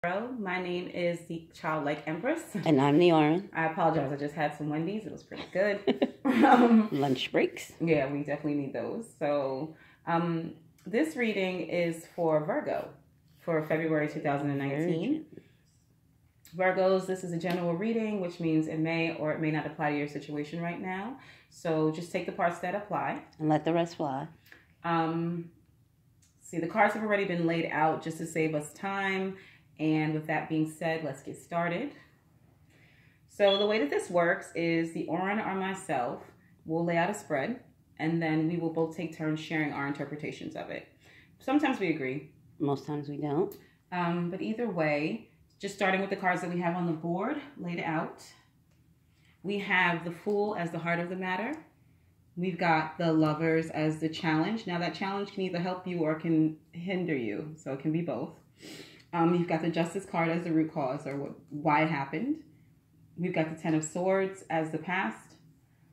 My name is the Childlike Empress. And I'm the Orange. I apologize. I just had some Wendy's. It was pretty good. Lunch breaks. Yeah, we definitely need those. So this reading is for Virgo for February 2019. Virgos, this is a general reading, which means it may or it may not apply to your situation right now. So just take the parts that apply. And let the rest fly. See, the cards have already been laid out just to save us time. And with that being said, let's get started. So the way that this works is the Oran or myself will lay out a spread, and then we will both take turns sharing our interpretations of it. Sometimes we agree. Most times we don't. But either way, just starting with the cards that we have on the board laid out, we have the Fool as the heart of the matter. We've got the Lovers as the challenge. Now that challenge can either help you or can hinder you, so it can be both. You've got the Justice card as the root cause or why it happened. We've got the Ten of Swords as the past,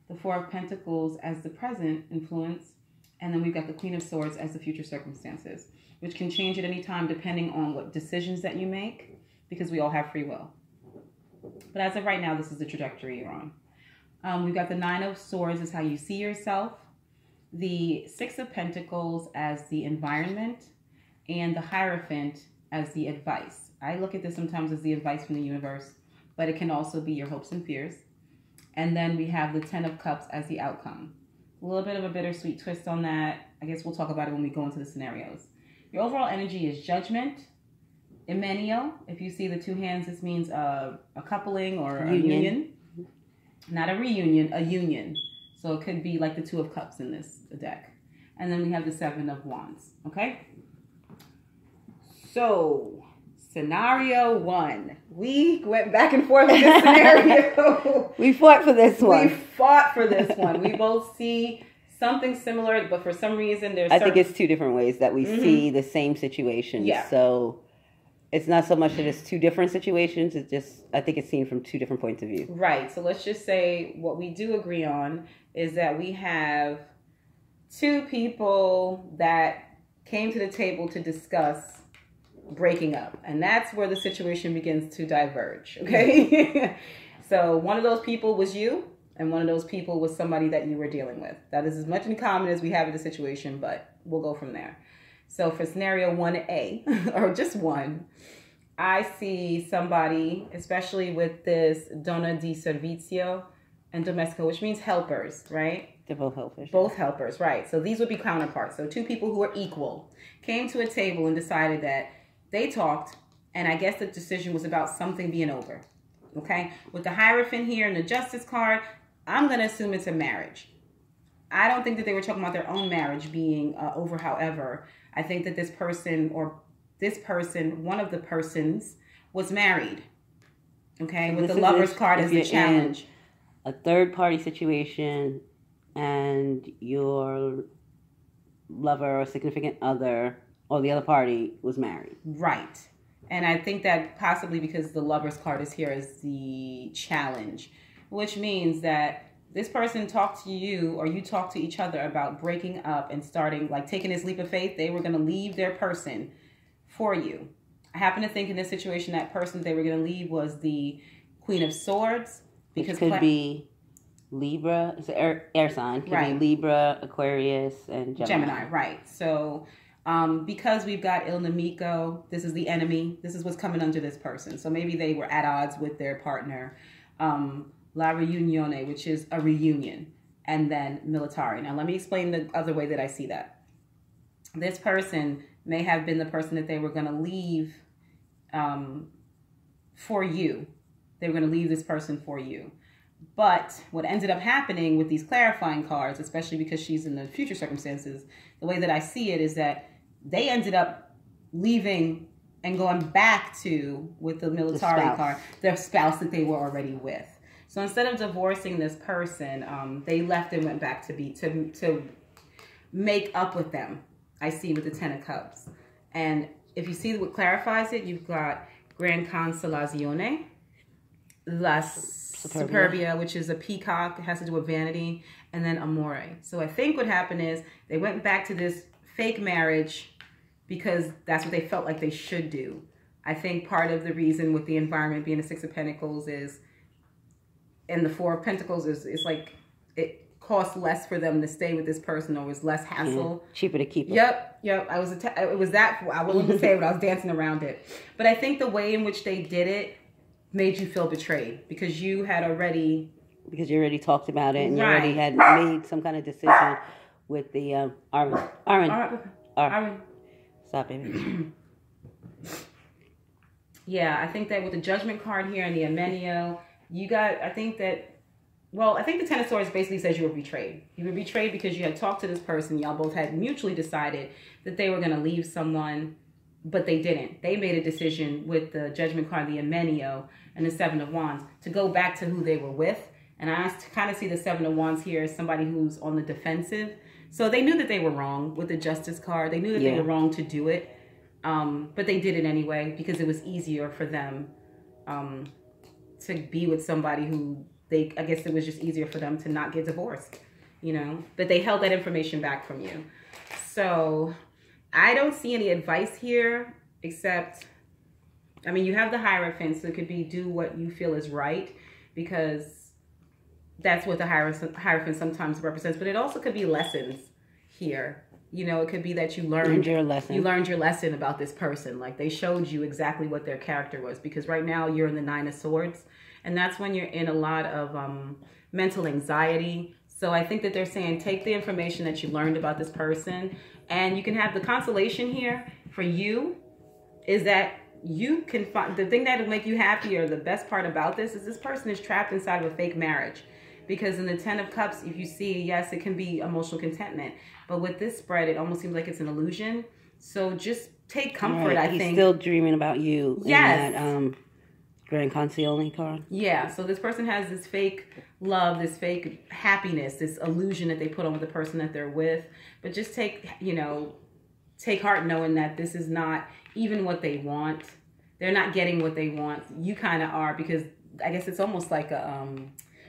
the Four of Pentacles as the present influence, and then we've got the Queen of Swords as the future circumstances, which can change at any time depending on what decisions that you make, because we all have free will. But as of right now, this is the trajectory you're on. We've got the Nine of Swords as how you see yourself, the Six of Pentacles as the environment, and the Hierophant as the advice. I look at this sometimes as the advice from the universe, but it can also be your hopes and fears. And then we have the Ten of Cups as the outcome. A little bit of a bittersweet twist on that. I guess we'll talk about it when we go into the scenarios. Your overall energy is Judgment. Emenio, if you see the two hands, this means a coupling or a union. Not a reunion, a union. So it could be like the Two of Cups in this deck. And then we have the Seven of Wands, okay? So, scenario one. We went back and forth with this scenario. We fought for this one. We fought for this one. We both see something similar, but for some reason there's... I think it's two different ways that we see the same situation. Yeah. So, it's not so much that it's two different situations. It's just, I think it's seen from two different points of view. Right. So, let's just say what we do agree on is that we have two people that came to the table to discuss breaking up, and that's where the situation begins to diverge. Okay. So one of those people was you, and one of those people was somebody that you were dealing with. That is as much in common as we have in the situation, but we'll go from there. So for scenario 1A, or just one, I see somebody, especially with this donna di servizio and domestico, which means helpers, right? They're both helpers. Both helpers, right. So these would be counterparts. So two people who are equal came to a table and decided that they talked, and I guess the decision was about something being over, okay? With the Hierophant here and the Justice card, I'm going to assume it's a marriage. I don't think that they were talking about their own marriage being over, however. I think that this person, one of the persons, was married, okay? So with the Lover's card as the challenge. A third-party situation, and your lover or significant other or the other party was married. Right. And I think that possibly because the Lover's card is here as the challenge, which means that this person talked to you or you talked to each other about breaking up and starting, like taking this leap of faith. They were going to leave their person for you. I happen to think in this situation that person they were going to leave was the Queen of Swords. Because it could be Libra, it's an air sign. Could be Libra, Aquarius, and Gemini. Right. So because we've got Il Nemico, this is the enemy. This is what's coming under this person. So maybe they were at odds with their partner. La Riunione, which is a reunion. And then Militari. Now, let me explain the other way that I see that. This person may have been the person that they were going to leave for you. They were going to leave this person for you. But what ended up happening with these clarifying cards, especially because she's in the future circumstances, the way that I see it is that they ended up leaving and going back to, with the Militari card, their spouse that they were already with. So instead of divorcing this person, they left and went back to make up with them. I see with the Ten of Cups. And if you see what clarifies it, you've got Gran Consolazione, La Superbia, which is a peacock. It has to do with vanity. And then Amore. So I think what happened is they went back to this fake marriage because that's what they felt like they should do. I think part of the reason with the environment being the Six of Pentacles is, and the Four of Pentacles is like, it costs less for them to stay with this person, or was less hassle. Yeah, cheaper to keep it. Yep. It was that, I wasn't say it, but I was dancing around it. But I think the way in which they did it made you feel betrayed, because you had already... Because you already talked about it, and you already had made some kind of decision with the Arwen. Stop, baby. Yeah, I think that with the Judgment card here and the Amenio, I think the Ten of Swords basically says you were betrayed. You were betrayed because you had talked to this person. Y'all both had mutually decided that they were going to leave someone, but they didn't. They made a decision with the Judgment card, the Amenio, and the Seven of Wands to go back to who they were with. And I kind of see the Seven of Wands here as somebody who's on the defensive. So they knew that they were wrong with the Justice card. They knew that they were wrong to do it. But they did it anyway because it was easier for them to be with somebody who I guess it was just easier for them to not get divorced, you know. But they held that information back from you. So I don't see any advice here except, I mean, you have the Hierophant, so it could be do what you feel is right, because that's what the Hierophant sometimes represents. But it also could be lessons here. You know, it could be that you learned your lesson. You learned your lesson about this person. Like, they showed you exactly what their character was. Because right now you're in the Nine of Swords. And that's when you're in a lot of mental anxiety. So I think that they're saying take the information that you learned about this person. And you can have the consolation here for you is that you can find the thing that will make you happy, or the best part about this is person is trapped inside of a fake marriage. Because in the Ten of Cups, if you see, yes, it can be emotional contentment. But with this spread, it almost seems like it's an illusion. So just take comfort, I think. He's still dreaming about you. Yes. In that Grand Consigliere card. Yeah, so this person has this fake love, this fake happiness, this illusion that they put on with the person that they're with. But just take heart knowing that this is not even what they want. They're not getting what they want. You kind of are, because I guess it's almost like a...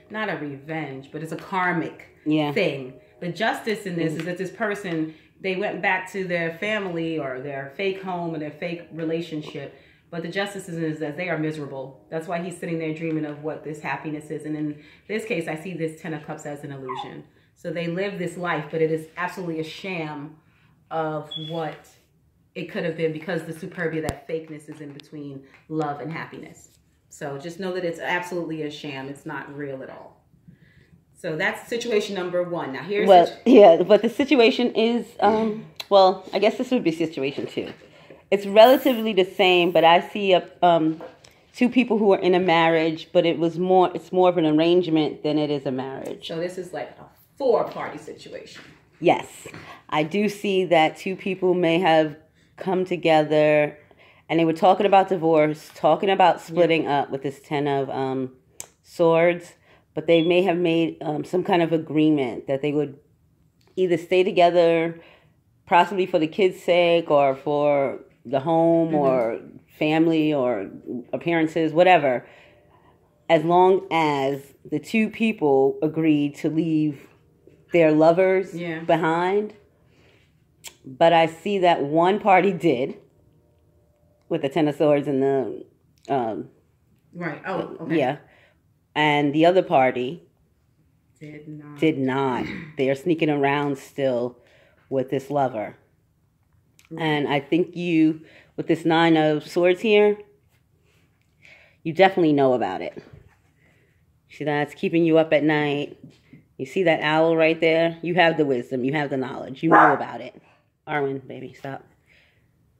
not a revenge, but it's a karmic thing. The justice in this is that this person, they went back to their family or their fake home or their fake relationship. But the justice is that they are miserable. That's why he's sitting there dreaming of what this happiness is. And in this case, I see this Ten of Cups as an illusion. So they live this life, but it is absolutely a sham of what it could have been, because the superbia, that fakeness, is in between love and happiness. So just know that it's absolutely a sham. It's not real at all. So that's situation number one. Now here's... but the situation is, well, I guess this would be situation two. It's relatively the same, but I see two people who are in a marriage, but it's more of an arrangement than it is a marriage. So this is like a four-party situation. Yes. I do see that two people may have come together, and they were talking about divorce, talking about splitting up with this Ten of Swords, but they may have made some kind of agreement that they would either stay together, possibly for the kids' sake or for the home or family or appearances, whatever, as long as the two people agreed to leave their lovers behind. But I see that one party did, with the Ten of Swords and the... right. Oh, okay. Yeah. And the other party did not. They are sneaking around still with this lover. And I think you, with this Nine of Swords here, you definitely know about it. See, that's keeping you up at night. You see that owl right there? You have the wisdom. You have the knowledge. You know about it. Arwen, baby, stop.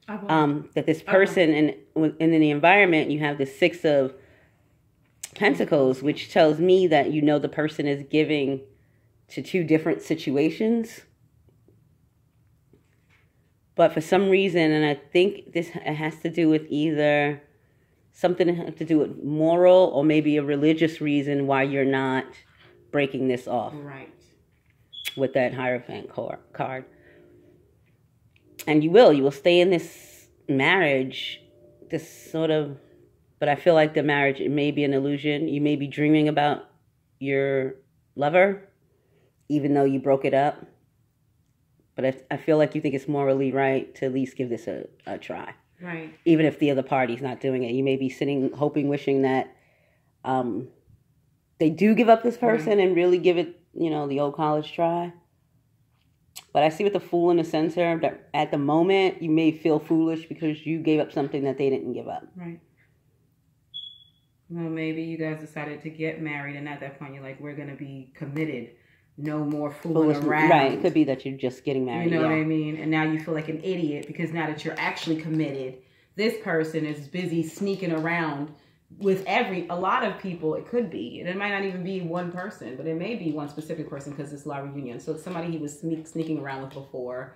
That this person in the environment, you have the Six of Pentacles, which tells me that you know the person is giving to two different situations. But for some reason, and I think this has to do with either something to do with moral or maybe a religious reason why you're not breaking this off. Right. With that Hierophant card. And you will stay in this marriage, this sort of, but I feel like the marriage, it may be an illusion. You may be dreaming about your lover, even though you broke it up. But I feel like you think it's morally right to at least give this a try. Right. Even if the other party's not doing it. You may be sitting, hoping, wishing that they do give up this person and really give it, the old college try. But I see with the Fool in the center that at the moment you may feel foolish because you gave up something that they didn't give up. Right. Well, maybe you guys decided to get married, and at that point you're like, we're going to be committed. No more fooling around. Right. It could be that you're just getting married. You know what I mean? And now you feel like an idiot because now that you're actually committed, this person is busy sneaking around with a lot of people. It could be. And it might not even be one person, but it may be one specific person because it's La Reunion. So it's somebody he was sneaking around with before.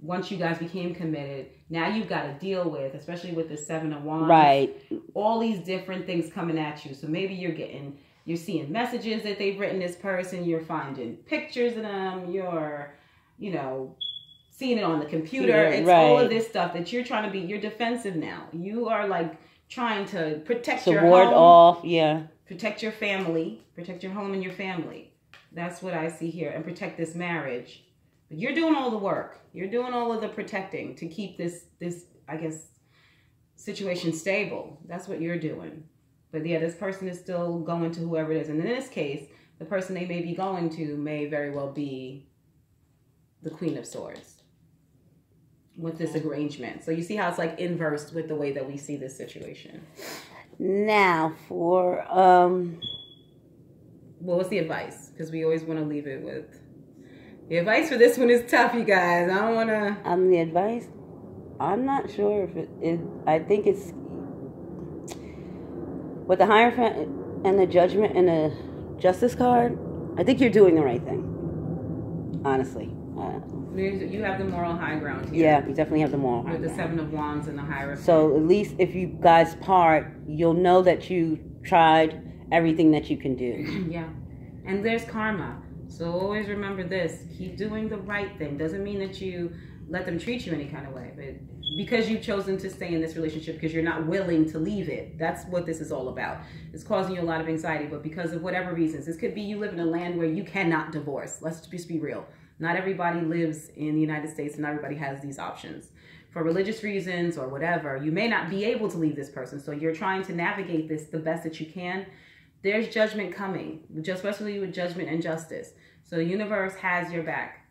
Once you guys became committed, now you've got to deal with, especially with the Seven of Wands, right? All these different things coming at you. So maybe you're seeing messages that they've written this person, you're finding pictures of them, you're, seeing it on the computer. It's all of this stuff that you're trying to be, you're defensive now. You are like trying to protect your home. Ward off, yeah. Protect your family, protect your home and your family. That's what I see here. And protect this marriage. But you're doing all the work. You're doing all of the protecting to keep this, I guess, situation stable. That's what you're doing. But yeah, this person is still going to whoever it is. And in this case, the person they may be going to may very well be the Queen of Swords with this arrangement. So you see how it's like inverse with the way that we see this situation. Now for... What was the advice? Because we always want to leave it with... The advice for this one is tough, you guys. I don't want to... the advice, I'm not sure if it I think it's... With the Hierophant and the Judgment and the Justice card, I think you're doing the right thing. Honestly. You have the moral high ground here. Yeah, you definitely have the moral high ground. With the Seven of Wands and the Hierophant. So at least if you guys part, you'll know that you tried everything that you can do. Yeah. And there's karma. So always remember this. Keep doing the right thing. Doesn't mean that you let them treat you any kind of way. But because you've chosen to stay in this relationship because you're not willing to leave it. That's what this is all about. It's causing you a lot of anxiety. But because of whatever reasons. This could be you live in a land where you cannot divorce. Let's just be real. Not everybody lives in the United States and not everybody has these options. For religious reasons or whatever, you may not be able to leave this person. So you're trying to navigate this the best that you can. There's judgment coming, especially with judgment and justice. So the universe has your back.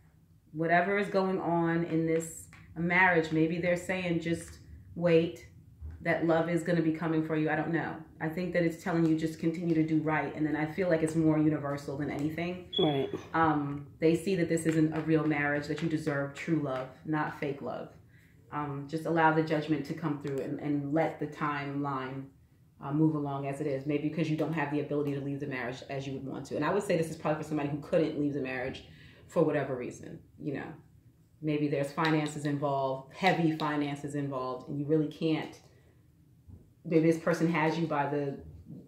Whatever is going on in this marriage, maybe they're saying just wait, that love is going to be coming for you. I don't know. I think that it's telling you just continue to do right. And then I feel like it's more universal than anything. Right. They see that this isn't a real marriage, that you deserve true love, not fake love. Just allow the judgment to come through and let the timeline move along as it is. Maybe because you don't have the ability to leave the marriage as you would want to. And I would say this is probably for somebody who couldn't leave the marriage for whatever reason. Maybe there's finances involved, heavy finances involved, and you really can't. Maybe this person has you by the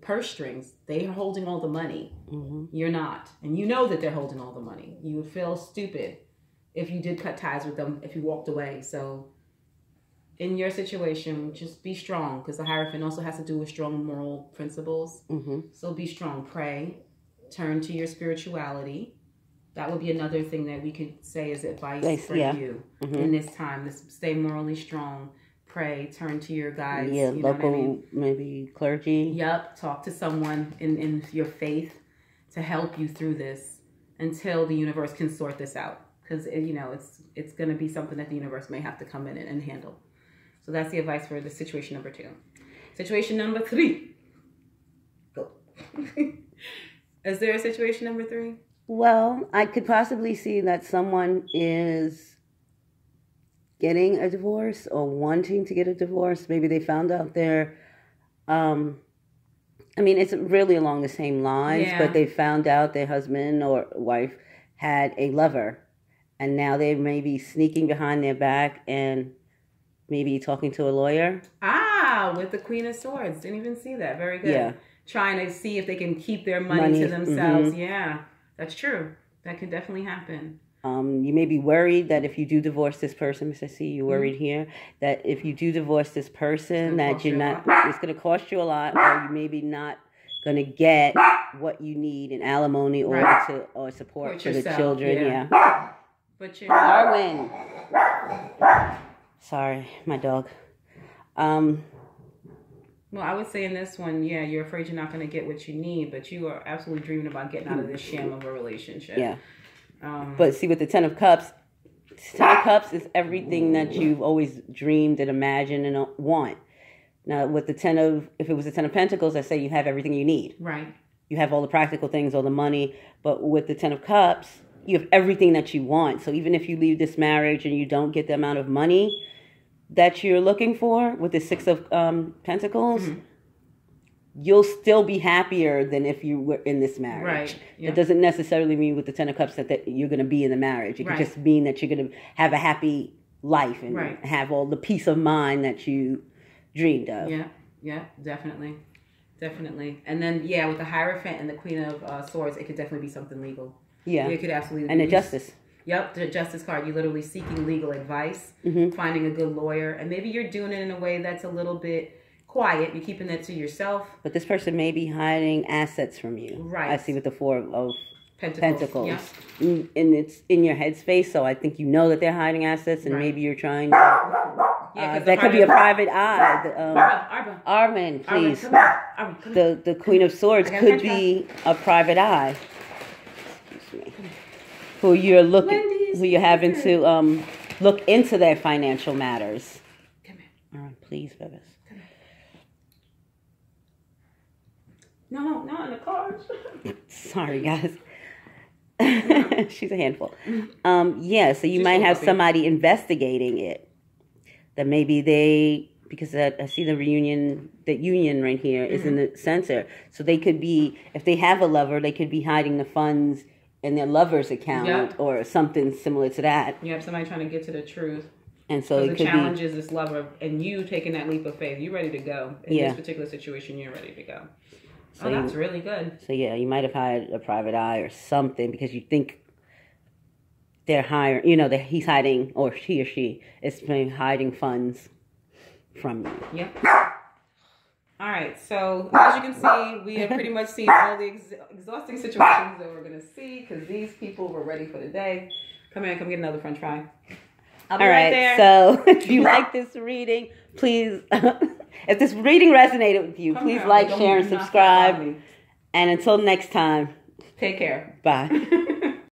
purse strings. They're holding all the money. Mm-hmm. You're not. And you know that they're holding all the money. You would feel stupid if you did cut ties with them, if you walked away. So in your situation, just be strong, because the Hierophant also has to do with strong moral principles. Mm-hmm. So be strong. Pray. Turn to your spirituality. That would be another thing that we could say as advice for you in this time. Stay morally strong. Pray. Turn to your guides. Yeah, you know local, what I mean? maybe clergy. Yep. Talk to someone in your faith to help you through this until the universe can sort this out. Because, it's going to be something that the universe may have to come in and handle. So that's the advice for the situation number 2. Situation number 3. Go. Is there a situation number 3? Well, I could possibly see that someone is getting a divorce or wanting to get a divorce. Maybe they found out it's really along the same lines, but they found out their husband or wife had a lover, and now they may be sneaking behind their back and maybe talking to a lawyer. With the Queen of Swords. Didn't even see that. Very good. Yeah. Trying to see if they can keep their money to themselves. Mm-hmm. Yeah, that's true. That could definitely happen. You may be worried that if you do divorce this person, Mr. C, you're worried here, that if you do divorce this person, that it's going to cost you a lot, or you maybe not going to get what you need in alimony or support for the children. Yeah. But Darwin. Sorry, my dog. Well, I would say in this one, yeah, you're afraid you're not going to get what you need, but you are absolutely dreaming about getting out of this sham of a relationship. Yeah. But see, with the Ten of Cups is everything that you've always dreamed and imagined and want. Now, with if it was the Ten of Pentacles, I say you have everything you need. Right. You have all the practical things, all the money. But with the Ten of Cups, you have everything that you want. So even if you leave this marriage and you don't get the amount of money that you're looking for with the Six of Pentacles, you'll still be happier than if you were in this marriage. Right. Yep. It doesn't necessarily mean with the Ten of Cups that you're going to be in the marriage. It can just mean that you're going to have a happy life and have all the peace of mind that you dreamed of. Yeah, definitely. And then, with the Hierophant and the Queen of Swords, it could definitely be something legal. Yeah. It could absolutely be. And the Justice. Yep, the Justice card. You're literally seeking legal advice, finding a good lawyer, and maybe you're doing it in a way that's a little bit quiet. You're keeping that to yourself. But this person may be hiding assets from you. Right. I see with the Four of Pentacles. Yep. And it's in your headspace, so I think you know that they're hiding assets, and maybe you're trying to... that could be a private eye. Armin, please. Armin, the Queen of Swords could be a private eye. Excuse me. Who you're having to look into their financial matters. Come here. All right, please, Bevis. Come here. No, not in the cards. Sorry, guys. She's a handful. So you might have somebody investigating it. That maybe because I see the union right here is in the center. So they could be, if they have a lover, they could be hiding the funds in their lover's account or something similar to that. You have somebody trying to get to the truth. And so the challenge is this lover and you taking that leap of faith. You're ready to go. In this particular situation, you're ready to go. So that's really good. So you might have hired a private eye or something because you think they're hiring, that he's hiding, or he or she is hiding funds from you. Yep. All right. So as you can see, we have pretty much seen all the exhausting situations that we're going to see because these people were ready for the day. Come here, come get another French fry. I'll be right there. So if you like this reading, please, if this reading resonated with you, please like, share, and subscribe. And until next time, take care. Bye.